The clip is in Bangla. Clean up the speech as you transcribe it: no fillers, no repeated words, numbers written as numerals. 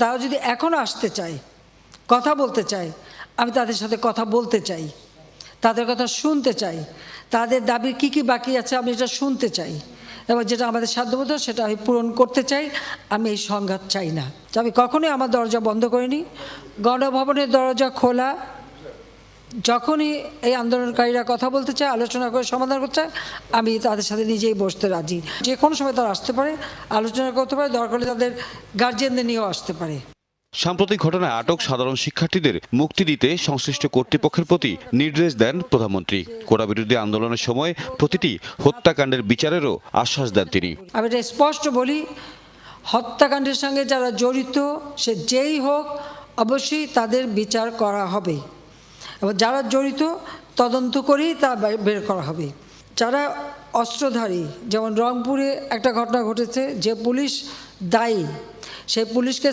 তারা যদি এখনও আসতে চায়, কথা বলতে চায়, আমি তাদের সাথে কথা বলতে চাই, তাদের কথা শুনতে চাই, তাদের দাবি কি কি বাকি আছে আমি এটা শুনতে চাই, এবং যেটা আমাদের সাধ্যমতো সেটা আমি পূরণ করতে চাই। আমি এই সংঘাত চাই না। আমি কখনোই আমার দরজা বন্ধ করিনি। গণভবনের দরজা খোলা। যখনই এই আন্দোলনকারীরা কথা বলতে চায়, আলোচনা করে সমাধান করতে চায়, আমি তাদের সাথে নিজেই বসতে রাজি। যে কোনো সময় তারা আসতে পারে, আলোচনা করতে পারে, দরকার হলে তাদের গার্জিয়ানদের নিয়েও আসতে পারে। সাম্প্রতিক ঘটনায় আটক সাধারণ শিক্ষার্থীদের মুক্তি দিতে সংশ্লিষ্ট কর্তৃপক্ষের প্রতি নির্দেশ দেন প্রধানমন্ত্রী। কোটা বিরোধী আন্দোলনের সময় প্রতিটি হত্যাকাণ্ডের বিচারেরও আশ্বাস দেন তিনি। আমি এটা স্পষ্ট বলি, হত্যাকাণ্ডের সঙ্গে যারা জড়িত সে যেই হোক, অবশ্যই তাদের বিচার করা হবে, এবং যারা জড়িত তদন্ত করেই তা বের করা হবে। যারা অস্ত্রধারী, যেমন রংপুরে একটা ঘটনা ঘটেছে, যে পুলিশ দায়ী সেই পুলিশকে